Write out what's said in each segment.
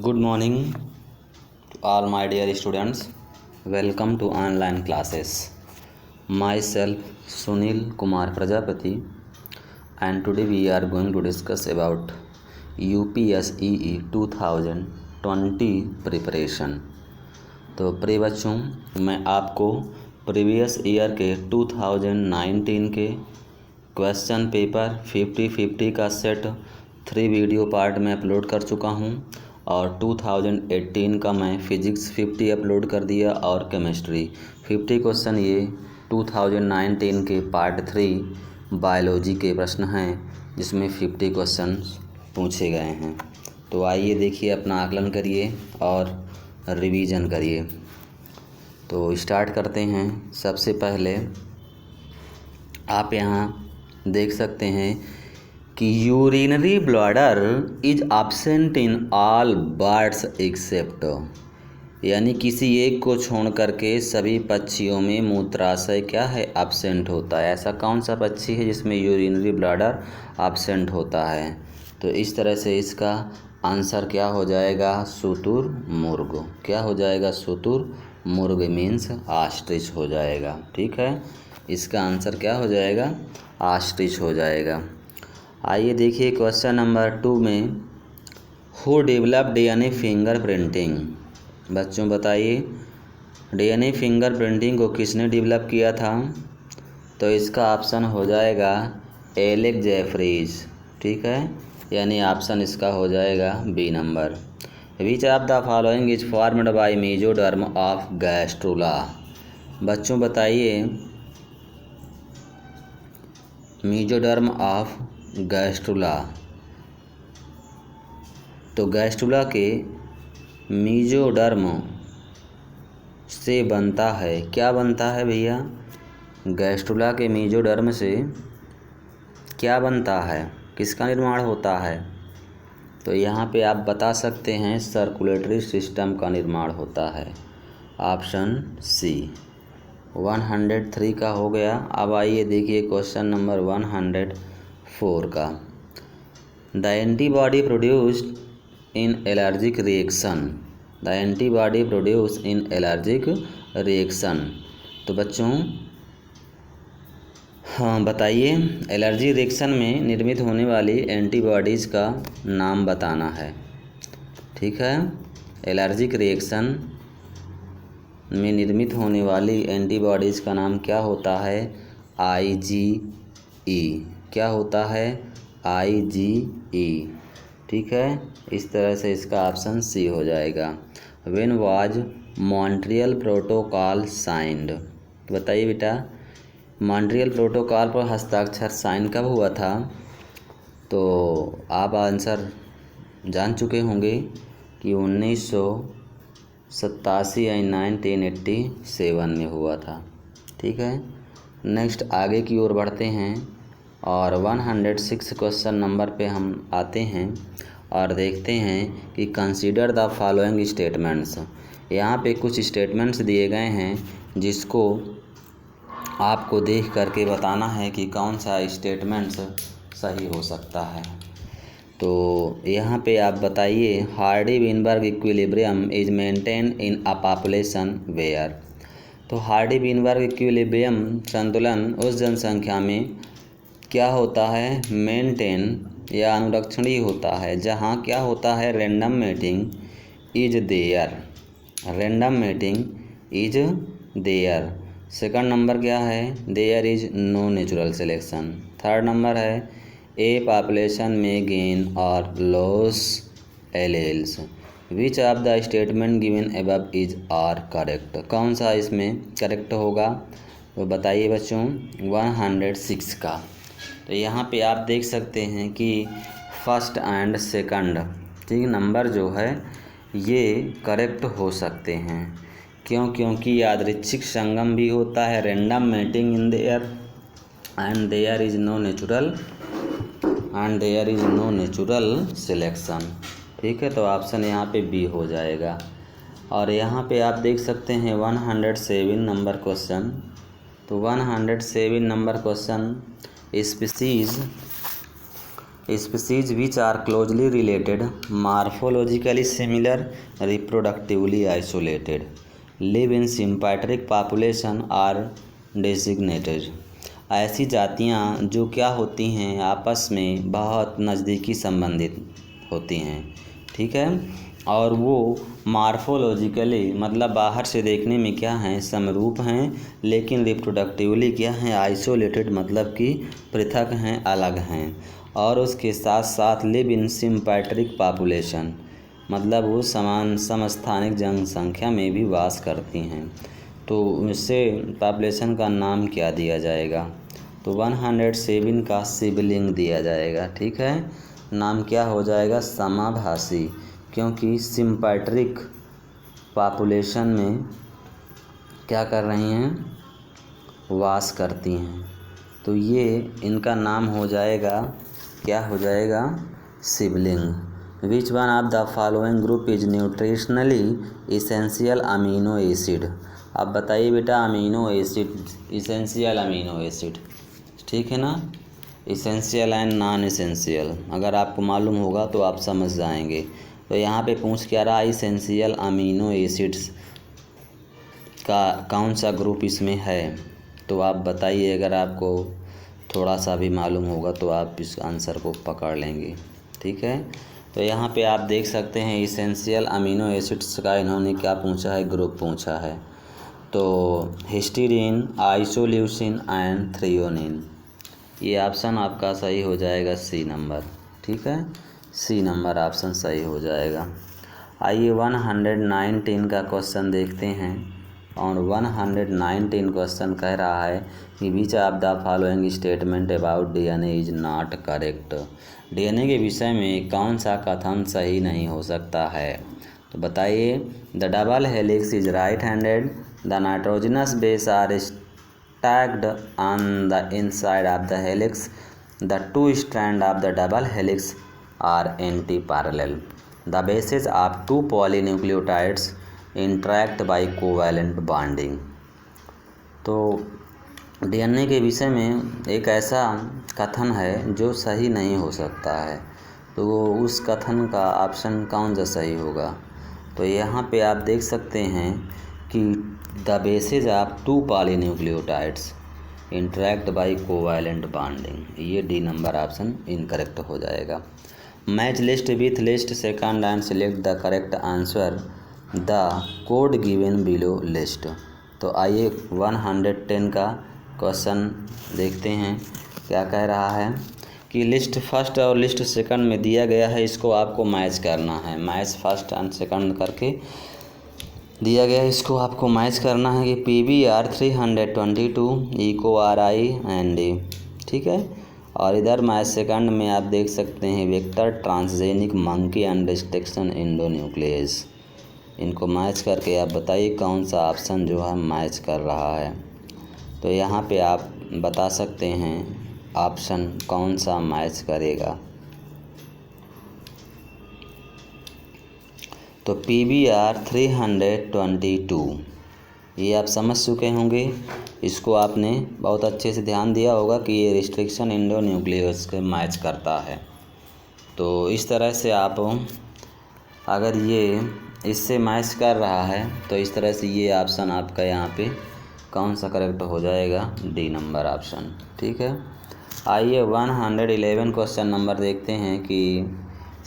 Good morning to all my dear students. Welcome to online classes. Myself Sunil Kumar Prajapati, and today we are going to discuss about UPSEE 2020 preparation. तो प्रिय बच्चों, मैं आपको previous year के 2019 के question paper 50-50 का set 3 video part में upload कर चुका हूं, और 2018 का मैं फिजिक्स 50 अपलोड कर दिया और केमिस्ट्री 50 क्वेश्चन। ये 2019 के पार्ट 3 बायोलॉजी के प्रश्न हैं, जिसमें 50 क्वेश्चन पूछे गए हैं। तो आइए देखिए, अपना आकलन करिए और रिवीजन करिए। तो स्टार्ट करते हैं। सबसे पहले आप यहाँ देख सकते हैं कि urinary bladder is absent in all birds except, यानी किसी एक को छोड़ करके सभी पक्षियों में मूत्राशय क्या है, एब्सेंट होता है। ऐसा कौन सा पक्षी है जिसमें यूरिनरी ब्लैडर एब्सेंट होता है? तो इस तरह से इसका आंसर क्या हो जाएगा, शुतुरमुर्ग। क्या हो जाएगा, शुतुरमुर्ग मीन्स ऑस्ट्रिच हो जाएगा। ठीक है, इसका आंसर क्या हो जाएगा, ऑस्ट्रिच हो जाएगा। आइए देखिए क्वेश्चन नंबर 2 में, who develop DNA finger printing. बच्चों बताइए, डीएनए फिंगर प्रिंटिंग को किसने डेवलप किया था? तो इसका ऑप्शन हो जाएगा एलेक्स जेफरीज। ठीक है, यानी ऑप्शन इसका हो जाएगा B number. Which of the following is formed by mesoderm of gastrula. बच्चों बताइए, मेसोडर्म ऑफ गैस्ट्रुला। तो गैस्ट्रुला के मेसोडर्म से बनता है, क्या बनता है भैया? गैस्ट्रुला के मेसोडर्म से क्या बनता है, किसका निर्माण होता है? तो यहाँ पे आप बता सकते हैं सर्कुलेटरी सिस्टम का निर्माण होता है। ऑप्शन सी 103 का हो गया। अब आइए देखिए क्वेश्चन नंबर 104 का। The antibody produced in allergic reaction. The antibody produce in allergic reaction. तो बच्चों हाँ बताइए, एलर्जी रिएक्शन में निर्मित होने वाली एंटीबॉडीज़ का नाम बताना है। ठीक है, एलर्जिक रिएक्शन में निर्मित होने वाली एंटीबॉडीज़ का नाम क्या होता है? IgE। क्या होता है? IgE। ठीक है, इस तरह से इसका ऑप्शन सी हो जाएगा। When was Montreal protocol signed. बताइए बेटा, मॉन्ट्रियल प्रोटोकॉल पर हस्ताक्षर साइन कब हुआ था? तो आप आंसर जान चुके होंगे कि 1987 या 1987 में हुआ था। ठीक है, नेक्स्ट आगे की ओर बढ़ते हैं और 106 क्वेश्चन नंबर पे हम आते हैं और देखते हैं कि कंसीडर द फॉलोइंग स्टेटमेंट्स। यहाँ पे कुछ स्टेटमेंट्स दिए गए हैं, जिसको आपको देख करके बताना है कि कौन सा स्टेटमेंट्स सही हो सकता है। तो यहाँ पे आप बताइए, Hardy Weinberg equilibrium is maintain in a population where. तो हार्डी विनबर्ग इक्विलिब्रियम संतुलन उस जनसंख्या में क्या होता है, मेंटेन या अनुरक्षणीय होता है, जहाँ क्या होता है, random mating is there. Random mating is there. Second number क्या है, there is no natural selection. Third number है, ए पॉपुलेशन में गेन और loss alleles. Which of the statement given above is are correct. कौन सा इसमें correct होगा? तो बताइए बच्चों 106 का। तो यहाँ पे आप देख सकते हैं कि फर्स्ट एंड सेकंड ठीक नंबर जो है ये करेक्ट हो सकते हैं। क्यों? क्योंकि यादृच्छिक संगम भी होता है, random mating in there, and there is no natural selection. ठीक है, तो ऑप्शन यहाँ पे बी हो जाएगा। और यहाँ पे आप देख सकते हैं 107 नंबर क्वेश्चन। तो 107 number question, species species which are closely related, morphologically similar, reproductively isolated, live in sympatric population are designated. ऐसी जातियाँ जो क्या होती हैं, आपस में बहुत नज़दीकी संबंधित होती हैं, ठीक है, और वो मार्फोलॉजिकली मतलब बाहर से देखने में क्या हैं, समरूप हैं, लेकिन रिप्रोडक्टिवली क्या हैं, आइसोलेटेड मतलब कि पृथक हैं, अलग हैं, और उसके साथ साथ लिव इन सिम्पैट्रिक पॉपुलेशन मतलब वो समान समस्थानिक जनसंख्या में भी वास करती हैं। तो इससे पॉपुलेशन का नाम क्या दिया जाएगा, तो 107 का सिबलिंग दिया जाएगा, ठीक है, नाम क्या हो जाएगा, समाभाषी, क्योंकि सिम्पैट्रिक पॉपुलेशन में क्या कर रही हैं, वास करती हैं, तो ये इनका नाम हो जाएगा, क्या हो जाएगा, sibling. Which one of the following group is nutritionally essential amino acid. अब बताइए बेटा, amino acid, essential amino acid, ठीक है ना, इसेंशियल एंड नॉन इसेंशियल, अगर आपको मालूम होगा तो आप समझ जाएंगे। तो यहाँ पे पूछ क्या रहा, इसेंशियल अमीनो एसिड्स का कौन सा ग्रुप इसमें है, तो आप बताइए, अगर आपको थोड़ा सा भी मालूम होगा तो आप इस आंसर को पकड़ लेंगे, ठीक है। तो यहाँ पे आप देख सकते हैं इसेंशियल अमीनो एसिड्स का इन्होंने क्या पूछा है, ग्रुप पूछा है, तो हिस्टीडीन, आइसोल्यूसिन एंड थ्रियोनिन। ये ऑप्शन आपका सही हो जाएगा सी नंबर, ठीक है, सी नंबर ऑप्शन सही हो जाएगा। आइए 119 का क्वेश्चन देखते हैं, और 119 क्वेश्चन कह रहा है कि विच of the following statement about DNA is not correct. DNA के विषय में कौन सा कथन सही नहीं हो सकता है, तो बताइए, the double helix is right handed, the nitrogenous base are stacked on the inside of the helix, the two strand of the double helix are anti parallel, the bases of two polynucleotides interact by covalent bonding. तो DNA के विषय में एक ऐसा कथन है जो सही नहीं हो सकता है, तो उस कथन का ऑप्शन कौन सा सही होगा, तो यहाँ पे आप देख सकते हैं कि the basis of two polynucleotides interact by covalent bonding, ये डी नंबर ऑप्शन इनकरेक्ट हो जाएगा। Match list with list second and select the correct answer the code given below list. तो आइए 110 का क्वेश्चन देखते हैं, क्या कह रहा है कि लिस्ट फर्स्ट और लिस्ट सेकंड में दिया गया है, इसको आपको मैच करना है, मैच फर्स्ट एंड सेकंड करके दिया गया है, इसको आपको मैच करना है कि PBR 322 Eco RI and D, ठीक है, और इधर मैच सेकंड में आप देख सकते हैं vector transgenic monkey and restriction endonuclease. इनको मैच करके आप बताइए कौन सा ऑप्शन जो है मैच कर रहा है, तो यहाँ पे आप बता सकते हैं ऑप्शन कौन सा मैच करेगा, तो PBR 322 ये आप समझ चुके होंगे, इसको आपने बहुत अच्छे से ध्यान दिया होगा कि ये रिस्ट्रिक्शन इंडोन्यूक्लियस के मैच करता है। तो इस तरह से आप अगर ये इससे मैच कर रहा है तो इस तरह से ये ऑप्शन आपका यहाँ पे कौन सा करेक्ट हो जाएगा, डी नंबर ऑप्शन, ठीक है। आइए 111 क्वेश्चन नंबर देखते हैं कि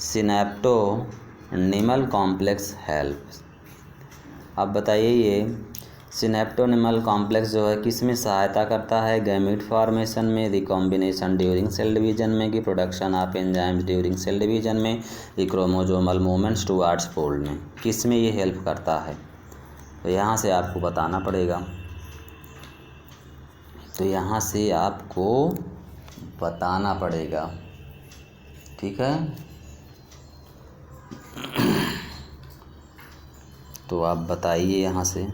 सिनेप्टोनिमल कॉम्प्लेक्स हेल्प। अब बताइए ये सिनेप्टोनिमल कॉम्प्लेक्स जो है किस में सहायता करता है, गैमीट फॉर्मेशन में, रिकॉम्बिनेशन ड्यूरिंग सेल डिवीजन में, कि production of enzymes during cell division में, कि क्रोमोजोमल मूवमेंट्स टुवार्ड्स फोल्ड में, किस में ये हेल्प करता है, तो यहाँ से आपको बताना पड़ेगा, तो यहाँ से आपको बताना पड़ेगा, ठीक है। तो आप बताइए यहाँ से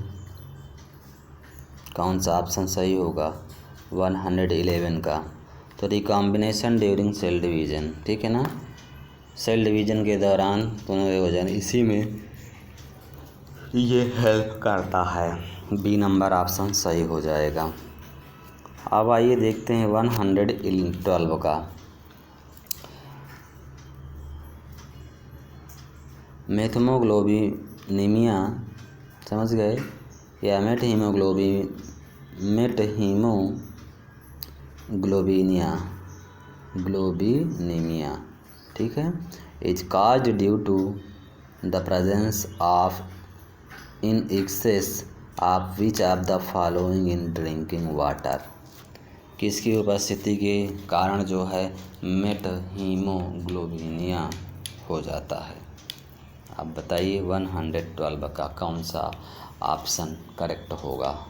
कौन सा ऑप्शन सही होगा 111 का, तो रिकॉम्बिनेशन ड्यूरिंग सेल डिवीज़न, ठीक है ना, सेल डिवीज़न के दौरान पुनर्विभाजन इसी में ये हेल्प करता है, बी नंबर ऑप्शन सही हो जाएगा। अब आइए देखते हैं 112 का, मेथमोग्लोबिनीमिया, समझ गए, या ग्लोबिनीमिया, ठीक है, is caused due to the presence of in excess of which of the following in drinking water. किसकी उपस्थिति के कारण जो है मेट हीमोग्लोबिनिया हो जाता है। अब बताइए 112 का कौन सा ऑप्शन करेक्ट होगा।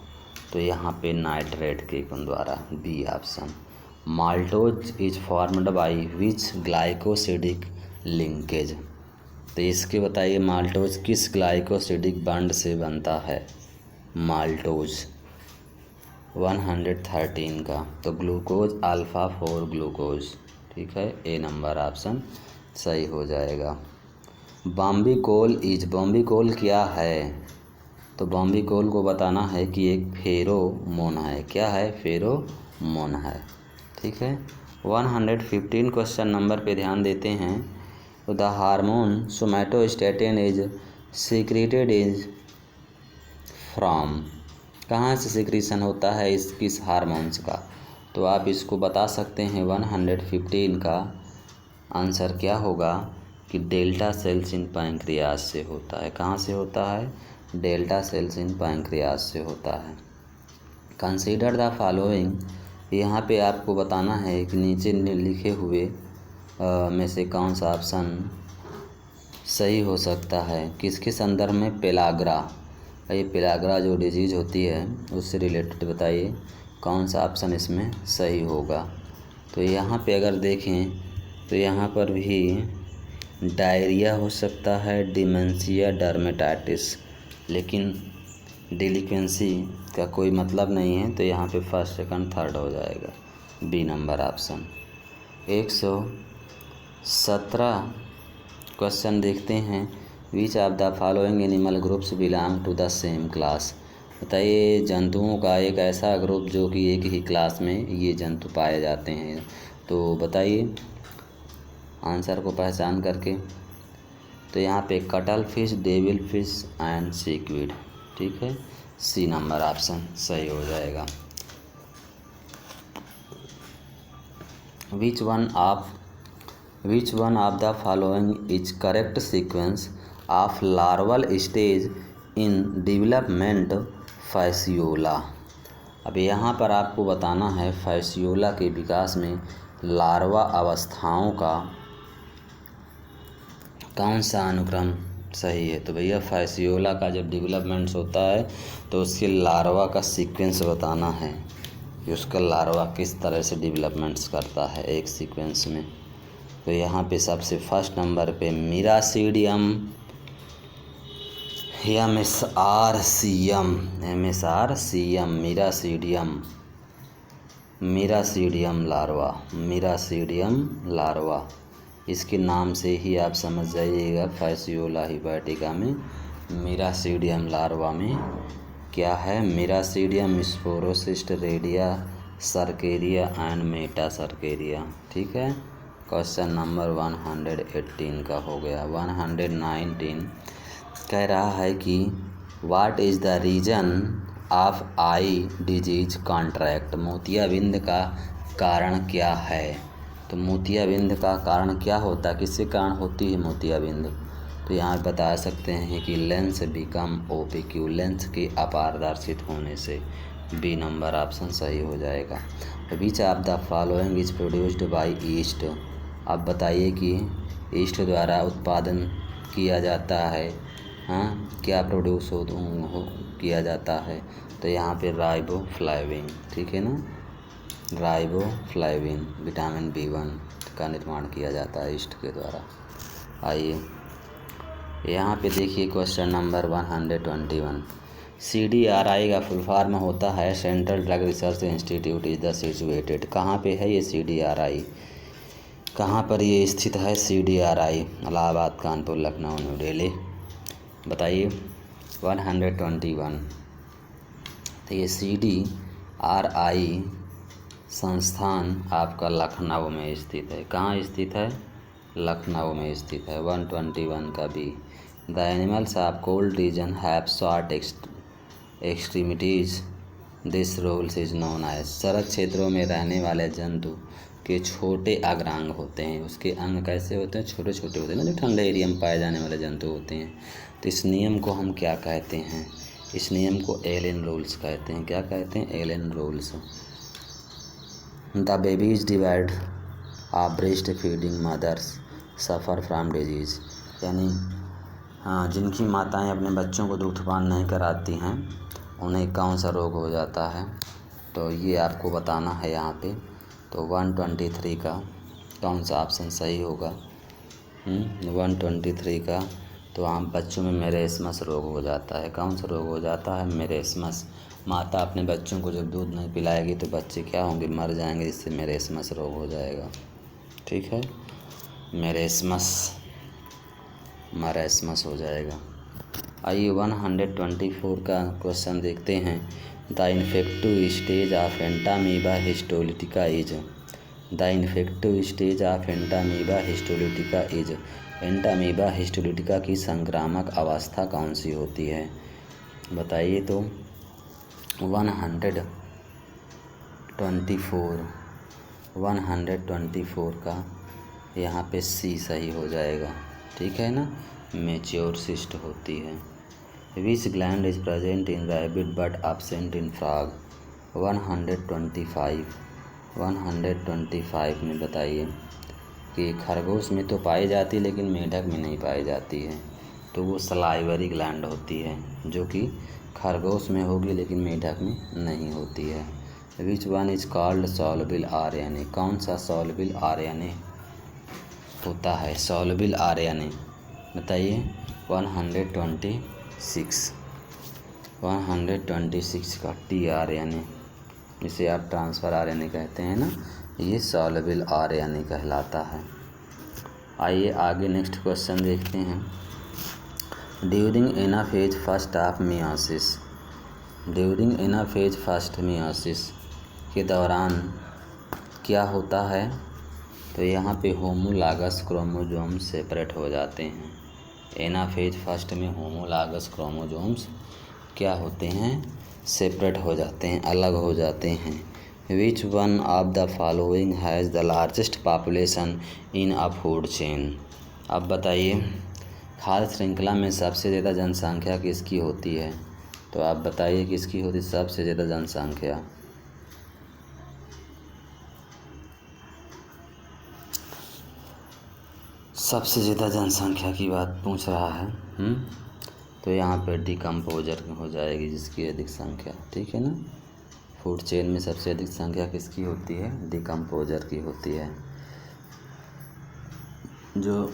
तो यहाँ पे नाइट्रेट के द्वारा B option. Maltose is formed by which glycosidic linkage. तो इसके बताइए माल्टोज किस ग्लाइकोसिडिक बॉन्ड से बनता है। माल्टोज 113 का, तो ग्लूकोज अल्फा 4 ग्लूकोज, ठीक है, ए नंबर ऑप्शन सही हो जाएगा। बॉम्बिकोल क्या है। तो बॉम्बिकोल को बताना है कि एक फेरोमोन है। क्या है? फेरोमोन है, ठीक है। 115 क्वेश्चन नंबर पे ध्यान देते हैं। तो the hormone somatostatin is secreted is from, कहाँ से सिक्रीशन होता है किस हार्मोन्स का। तो आप इसको बता सकते हैं 115 का आंसर क्या होगा कि डेल्टा सेल्स इन पैंक्रियाज से होता है। कहाँ से होता है? डेल्टा सेल्स इन पैंक्रियाज से होता है। कंसीडर द फॉलोइंग, यहाँ पे आपको बताना है कि नीचे लिखे हुए में से कौन सा ऑप्शन सही हो सकता है। किसके संदर्भ में? पेलाग्रा, ये पेलाग्रा जो डिजीज़ होती है उससे रिलेटेड बताइए कौन सा ऑप्शन इसमें सही होगा। तो यहाँ पे अगर देखें तो यहाँ पर भी डायरिया हो सकता है, डिमेंशिया, डर्मेटाइटिस, लेकिन डिलिक्वेंसी का कोई मतलब नहीं है। तो यहाँ पे फर्स्ट, सेकंड, थर्ड हो जाएगा, बी नंबर ऑप्शन। 117 क्वेश्चन देखते हैं। Which of the following animal groups belong to the same class. बताइए जंतुओं का एक ऐसा ग्रुप जो कि एक ही क्लास में ये जंतु पाए जाते हैं। तो बताइए आंसर को पहचान करके। तो यहाँ पे cuttle fish, devil fish and squid, ठीक है, सी नंबर ऑप्शन सही हो जाएगा। Which one of the following is correct sequence of larval stage in development Fasciola. अब यहाँ पर आपको बताना है फैसियोला के विकास में लार्वा अवस्थाओं का कौन सा अनुक्रम सही है। तो भैया फैसियोला का जब डेवलपमेंट्स होता है तो उसके लार्वा का सीक्वेंस बताना है कि उसका लार्वा किस तरह से डेवलपमेंट्स करता है एक सीक्वेंस में। तो यहाँ पे सबसे फर्स्ट नंबर पे मीरासीडियम MSRCM मीरासीडियम लार्वा, इसके नाम से ही आप समझ जाइएगा फैसियोला हिपैटिका में मीरासीडियम लार्वा में क्या है। Miracidium, sporocyst, redia, cercaria and metacercaria, ठीक है। क्वेश्चन नंबर 118 का हो गया। 119 कह रहा है कि what is the reason of eye disease contract. मोतियाबिंद का कारण क्या है। तो मोतियाबिंद का कारण क्या होता है, किसके कारण होती है मोतियाबिंद। तो यहाँ बता सकते हैं कि लेंस बिकम ओपिक्यू, लेंस के अपारदर्शित होने से, बी नंबर ऑप्शन सही हो जाएगा। विच of the following is produced by east. अब बताइए कि ईस्ट द्वारा उत्पादन किया जाता है, हाँ, क्या प्रोड्यूस किया जाता है। तो यहाँ पे राइबोफ्लाविन, ठीक है ना, राइबोफ्लाविन विटामिन B1 का निर्माण किया जाता है ईस्ट के द्वारा। आइए यहाँ पे देखिए क्वेश्चन नंबर 121। CDRI का फुल फॉर्म होता है central drug research institute is the situated. कहाँ पे है ये CDRI, कहाँ पर ये स्थित है CDRI। इलाहाबाद, कानपुर, लखनऊ, न्यू दिल्ली। बताइए 121। तो ये CDRI संस्थान आपका लखनऊ में स्थित है। कहाँ स्थित है? लखनऊ में स्थित है। 121 का भी the animals of cold region have short extremities, this rules is known as. सर्द क्षेत्रों में रहने वाले जंतु के छोटे अग्रांग होते हैं। उसके अंग कैसे होते हैं? छोटे छोटे होते हैं ना, जो ठंडे एरिया में पाए जाने वाले जंतु होते हैं। तो इस नियम को हम क्या कहते हैं? इस नियम को एलन रूल्स कहते हैं। क्या कहते हैं? Allen rules. The babies divide of breast feeding mothers suffer from disease, यानी जिनकी माताएं अपने बच्चों को दूधपान नहीं कराती हैं उन्हें कौन सा रोग हो जाता है? तो ये आपको बताना है यहाँ पे। तो 123 का कौन सा ऑप्शन सही होगा? 123 का तो आम बच्चों में मेरेस्मस रोग हो जाता है। कौन सा रोग हो जाता है? मेरेस्मस। माता अपने बच्चों को जब दूध नहीं पिलाएगी तो बच्चे क्या होंगे? मर जाएंगे, जिससे मेरेस्मस रोग हो जाएगा। ठीक है, मरेस्मस हो जाएगा। आइए 124 का क्वेश्चन देखते हैं। The infective stage of Entamoeba histolytica is. The infective stage of Entamoeba histolytica is. Entamoeba histolytica की संक्रामक अवस्था कौन सी होती है? बताइए। तो 124 का यहाँ पे सी सही हो जाएगा। ठीक है ना, मैच्योर सिस्ट होती है। विच gland is present in rabbit but absent in frog? 125 में बताइए कि खरगोश में तो पाई जाती है लेकिन मेढक में नहीं पाई जाती है। तो वो सलाइवरी ग्लैंड होती है, जो कि खरगोश में होगी लेकिन मेढक में नहीं होती है। विच one is called soluble RNA? कौन सा सॉल्युबल आरएनए होता है? सॉल्युबल आरएनए बताइए। 126 का टीआरएनए, जिसे आप ट्रांसफ़र आरएनए कहते हैं ना, ये सॉल्युबल आरएनए कहलाता है। आइए आगे नेक्स्ट क्वेश्चन देखते हैं। During anaphase first of meiosis के दौरान क्या होता है? तो यहाँ पे होमोलॉगस क्रोमोसोम सेपरेट हो जाते हैं। एनाफेज फर्स्ट में होमोलॉगस क्रोमोसोम्स क्या होते हैं? सेपरेट हो जाते हैं, अलग हो जाते हैं। विच one of the following has the largest population in a food chain? अब बताइए, खाद्य श्रृंखला में सबसे ज़्यादा जनसंख्या किसकी होती है? तो आप बताइए किसकी होती है सबसे ज़्यादा जनसंख्या? सबसे ज़्यादा जनसंख्या की बात पूछ रहा है। तो यहाँ पर डिकम्पोजर हो जाएगी, जिसकी अधिक संख्या। ठीक है ना, फूड चेन में सबसे अधिक संख्या किसकी होती है? डिकम्पोजर की होती है। जो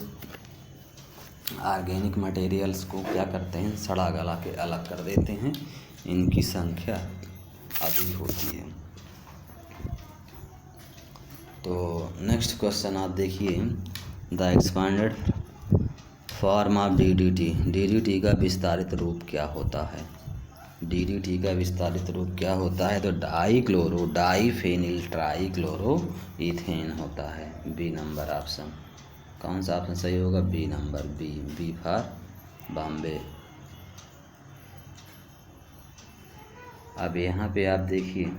ऑर्गेनिक मटेरियल्स को क्या करते हैं? सड़ा गला के अलग कर देते हैं, इनकी संख्या अधिक होती है। तो नेक्स्ट क्वेश्चन आप देखिए। The expanded form of DDT का विस्तारित रूप क्या होता है? डीडीटी का विस्तारित रूप क्या होता है? तो डाइफेनिल ट्राइक्लोरो इथेन होता है। B number option. कौन सा ऑप्शन सही होगा? B number, B for Bombay. अब यहाँ पे आप देखिए,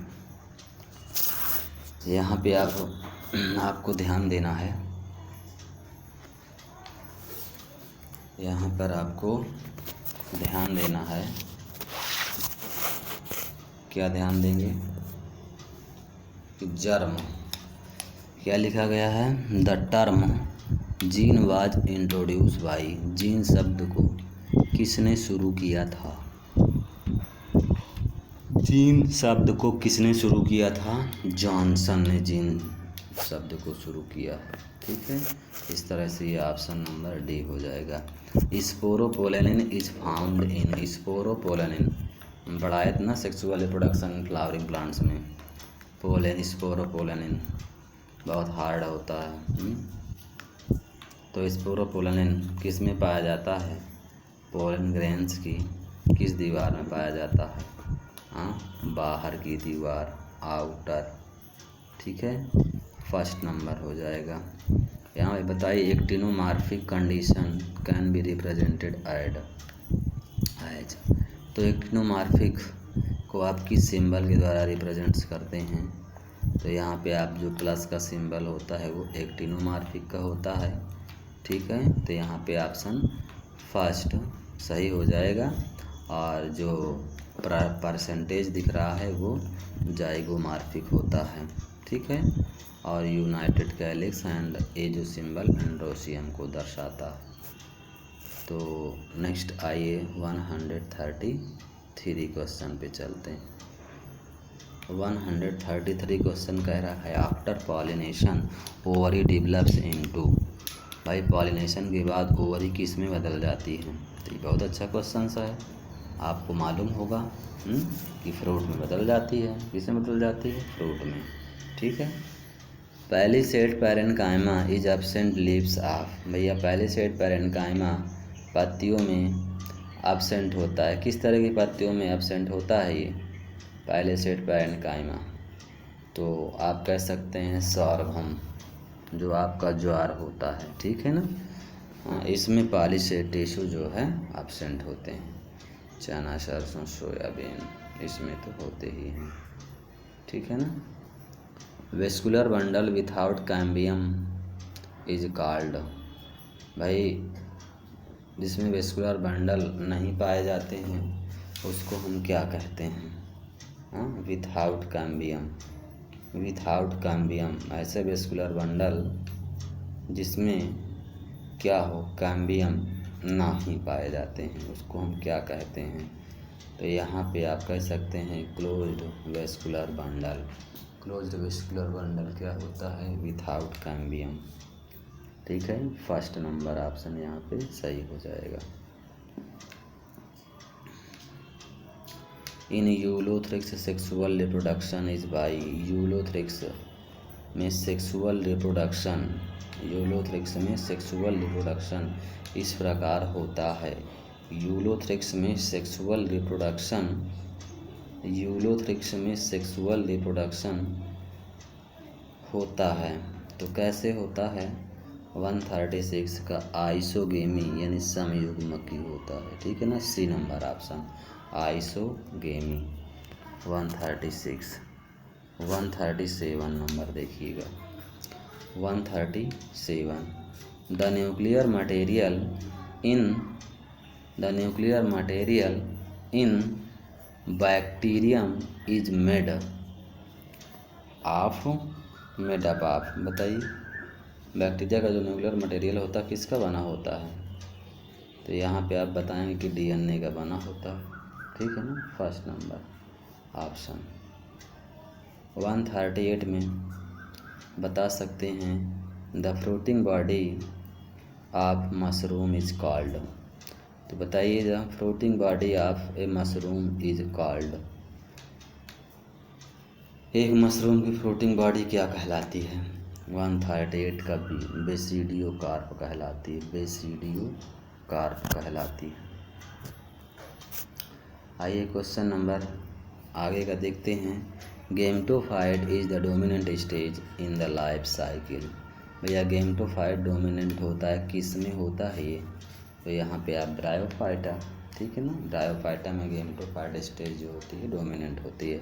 यहाँ पे आपको ध्यान देना है। यहाँ पर आपको ध्यान देना है। क्या ध्यान देंगे? कि जर्म क्या लिखा गया है? The term gene was introduce by. Gene शब्द को किसने शुरू किया था? जीन शब्द को किसने शुरू किया था? जॉनसन ने जीन शब्द को शुरू किया है। ठीक है, इस तरह से ये ऑप्शन नंबर डी हो जाएगा। Sporopollenin is found in. Sporopollenin बढ़ाए ना सेक्सुअल रिप्रोडक्शन फ्लावरिंग प्लांट्स में। स्पोरोपोलेनिन बहुत हार्ड होता है। तो स्पोरोपोलेनिन किस में पाया जाता है? पोलन ग्रेन्स की किस दीवार में पाया जाता है? बाहर की दीवार, आउटर। ठीक है, फर्स्ट नंबर हो जाएगा। यहाँ पे बताइए actinomorphic condition can be represented as. तो एक्टिनोमॉर्फिक को आप किस सिंबल के द्वारा रिप्रेजेंट्स करते हैं? तो यहाँ पे आप जो प्लस का सिंबल होता है वो एक्टिनोमॉर्फिक का होता है, ठीक है। तो यहाँ पे ऑप्शन फर्स्ट सही हो जाएगा, और जो परसेंटेज दिख रहा है वो जाइगोमॉर्फिक होता है, ठीक है। और यूनाइटेड कैलिक्स एंड ये जो सिंबल एंड्रोसियम को दर्शाता। तो नेक्स्ट आइए 133 क्वेश्चन पे चलते हैं। 133 क्वेश्चन कह रहा है after pollination ovary develops into. भाई पॉलिनेशन के बाद ओवरी किस में बदल जाती है? तो ये बहुत अच्छा क्वेश्चन सा है, आपको मालूम होगा कि फ्रूट में बदल जाती है। किस में बदल जाती है? फ्रूट में, ठीक है। पहली set parenchyma is absent leaves of. भैया पहली सेट पैरेन्काइमा पत्तियों में एब्सेंट होता है। किस तरह की पत्तियों में एब्सेंट होता है ये पहले सेट पैरेन्काइमा? तो आप कह सकते हैं सॉरघम, जो आपका ज्वार होता है, ठीक है ना। इसमें पॉलीसेट टिश्यू जो है एब्सेंट होते हैं। चना, सरसों, सोयाबीन इसमें तो होते ही हैं, ठीक है ना। Vascular bundle without cambium is called. भाई जिसमें वेस्कुलर बंडल नहीं पाए जाते हैं उसको हम क्या कहते हैं? Without cambium. विथआउट कैम्बियम ऐसे वेस्कुलर बंडल जिसमें क्या हो, कैम्बियम ना ही पाए जाते हैं, उसको हम क्या कहते हैं? तो यहाँ पे आप कह सकते हैं closed vascular bundle. Closed vascular bundle क्या होता है? विथआउट कैम्बियम, ठीक है। फर्स्ट नंबर ऑप्शन यहाँ पे सही हो जाएगा। In Ulothrix sexual reproduction is by. Ulothrix में सेक्सुअल रिप्रोडक्शन, यूलोथ्रिक्स में सेक्सुअल रिप्रोडक्शन इस प्रकार होता है। यूलोथ्रिक्स में सेक्सुअल रिप्रोडक्शन, यूलोथ्रिक्स में सेक्सुअल रिप्रोडक्शन होता है। तो कैसे होता है? 136 का आइसोगेमी यानी समयुग्मकी होता है, ठीक है ना। C number option isogamy. 136 137 number देखिएगा। 137 the nuclear material in bacterium is made of. बताइए बैक्टीरिया का जो न्यूक्लियर मटेरियल होता है किसका बना होता है? तो यहाँ पे आप बताएंगे कि डीएनए का बना होता है, ठीक है ना। First number option. 138 में बता सकते हैं the fruiting body of mushroom is called. तो बताइए the fruiting body of A mushroom is called. एक मशरूम की फ्रूटिंग बॉडी क्या कहलाती है? 138 का बेसिडियो कार्प कहलाती है। बेसिडियो कार्प कहलाती है। आइए क्वेश्चन नंबर आगे का देखते हैं। Gametophyte is the dominant stage in the life cycle. भैया गेमेटोफाइट डोमिनेंट होता है, किस में होता है ये? तो यहाँ पे आप ब्रायोफाइटा, ठीक है ना। ब्रायोफाइटा में गेमेटोफाइट स्टेज जो होती है डोमिनेंट होती है।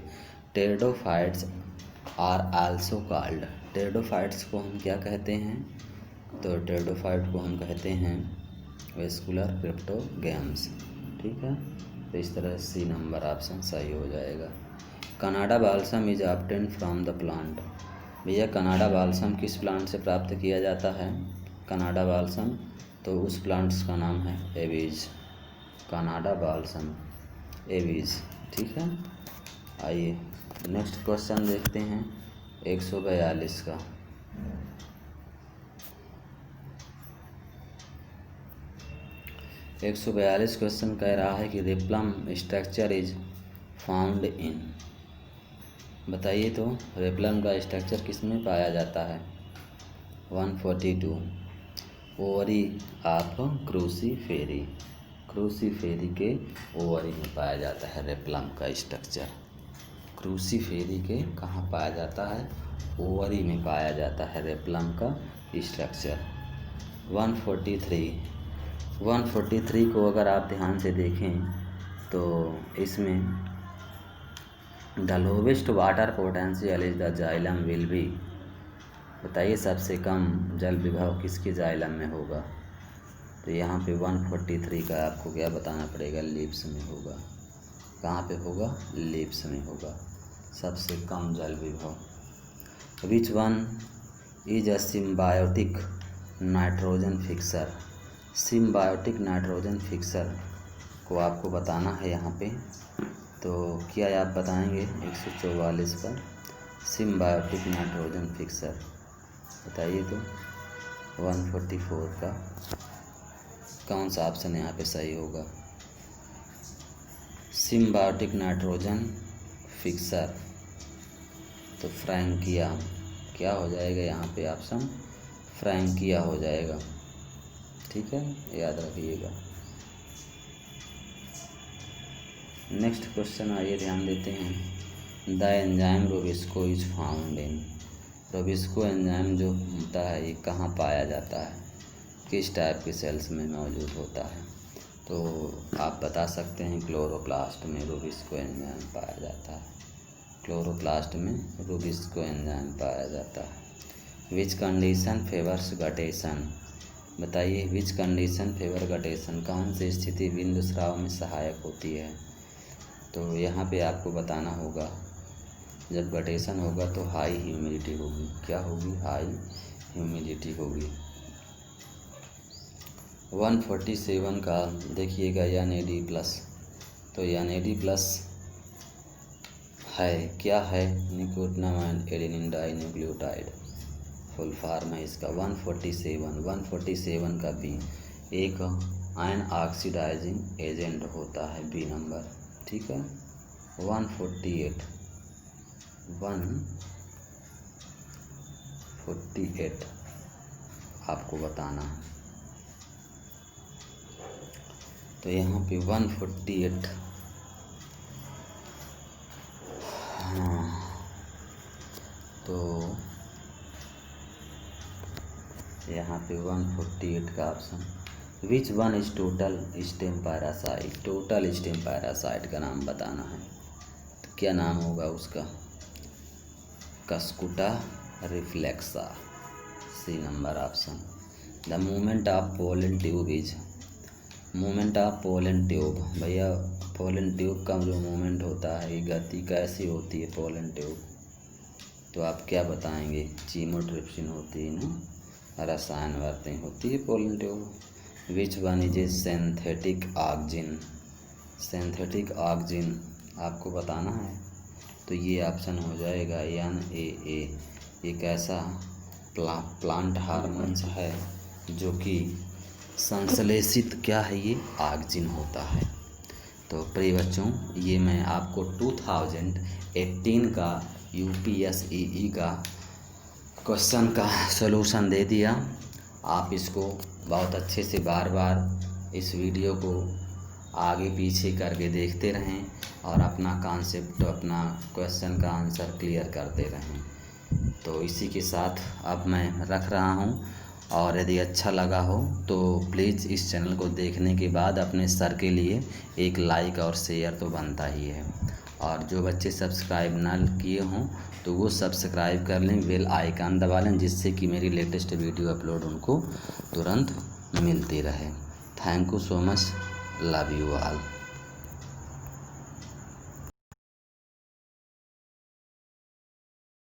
Pteridophytes are also called. Pteridophytes को हम क्या कहते हैं? तो टेरिडोफाइट को हम कहते हैं वेस्कुलर क्रिप्टोगैम्स, ठीक है। तो इस तरह सी नंबर ऑप्शन सही हो जाएगा। Canada balsam is obtained from the plant. भैया कनाडा बाल्सम किस प्लांट से प्राप्त किया जाता है? कनाडा बाल्सम, तो उस प्लांट्स का नाम है एविज। कनाडा बाल्सम एविज, ठीक है। आइए नेक्स्ट क्वेश्चन देखते हैं 142 का। 142 क्वेश्चन कह रहा है कि रेप्लम स्ट्रक्चर इज फाउंड इन। बताइए तो रेप्लम का स्ट्रक्चर किस में पाया जाता है? 142 ओवरी ऑफ क्रूसीफेरी। क्रूसीफेरी के ओवरी में पाया जाता है रेप्लम का स्ट्रक्चर। क्रूसीफेरी के कहाँ पाया जाता है? ओवरी में पाया जाता है रेप्लम का स्ट्रक्चर। 143 को अगर आप ध्यान से देखें तो इसमें the lowest water potential is the xylem will be. बताइए सबसे कम जल विभव किसके जाइलम में होगा? तो यहाँ पे 143 का आपको क्या बताना पड़ेगा? लीव्स में होगा। कहाँ पे होगा? लीव्स में होगा सबसे कम जल विभव। विच one is a symbiotic nitrogen fixer? Symbiotic nitrogen fixer को आपको बताना है यहाँ पे। तो क्या आप बताएंगे 144 पर सिम्बायोटिक नाइट्रोजन फिक्सर? बताइए तो 144 का कौन सा ऑप्शन यहाँ पे सही होगा? सिम्बायोटिक नाइट्रोजन फिक्सर तो फ्रैंकिया। क्या हो जाएगा यहाँ पे ऑप्शन? फ्रैंकिया हो जाएगा। ठीक है, याद रखिएगा। नेक्स्ट क्वेश्चन आइए ध्यान देते हैं। The enzyme RuBisCO is found in. RuBisCO enzyme जो होता है ये कहाँ पाया जाता है? किस टाइप के सेल्स में मौजूद होता है? तो आप बता सकते हैं क्लोरोप्लास्ट में रोबिस्को एंजाइम पाया जाता है। क्लोरोप्लास्ट में रोबिस्को एंजाइम पाया जाता है। Which condition favours guttation? बताइए विच कंडीशन फेवर गटेशन? कौन सी स्थिति बिंदु स्राव में सहायक होती है? तो यहाँ पे आपको बताना होगा जब गटेशन होगा तो हाई ह्यूमिडिटी होगी। क्या होगी? हाई ह्यूमिडिटी होगी। 147 का देखिएगा NAD+। तो NAD+ है क्या है? Nicotinamide adenine dinucleotide full form है इसका। 147 का बी एक आयन ऑक्सीडाइजिंग एजेंट होता है, बी नंबर। ठीक है। 148 आपको बताना है। तो यहाँ पे 148 हाँ, तो यहाँ पे 148 का option. Which one is total stem parasite? Total stem parasite का नाम बताना है। तो क्या नाम होगा उसका? Cuscuta reflexa, C number option. The movement of pollen tube is. Movement of pollen tube, भैया पोलन ट्यूब का जो मूवमेंट होता है ये गति कैसी होती है पोलन ट्यूब? तो आप क्या बताएंगे? चीमोट्रिप्सिन होती है ना, रसायन वर्तनी होती है pollen tube. Which one is a synthetic oxygen? Synthetic oxygen आपको बताना है। तो ये ऑप्शन हो जाएगा NAA। एक ऐसा प्लांट हार्मोन्स है जो कि संश्लेषित क्या है? ये ऑक्सिजन होता है। तो प्रिय बच्चों ये मैं आपको 2018 का UPSEE का क्वेश्चन का सलूशन दे दिया। आप इसको बहुत अच्छे से बार बार इस वीडियो को आगे पीछे करके देखते रहें और अपना कॉन्सेप्ट, अपना क्वेश्चन का आंसर क्लियर करते रहें। तो इसी के साथ अब मैं रख रहा हूँ, और यदि अच्छा लगा हो तो प्लीज़ इस चैनल को देखने के बाद अपने सर के लिए एक लाइक और शेयर तो बनता ही है। और जो बच्चे सब्सक्राइब ना किए हों तो वो सब्सक्राइब कर लें, बेल आइकन दबा लें, जिससे कि मेरी लेटेस्ट वीडियो अपलोड उनको तुरंत मिलती रहे। Thank you so much, love you all.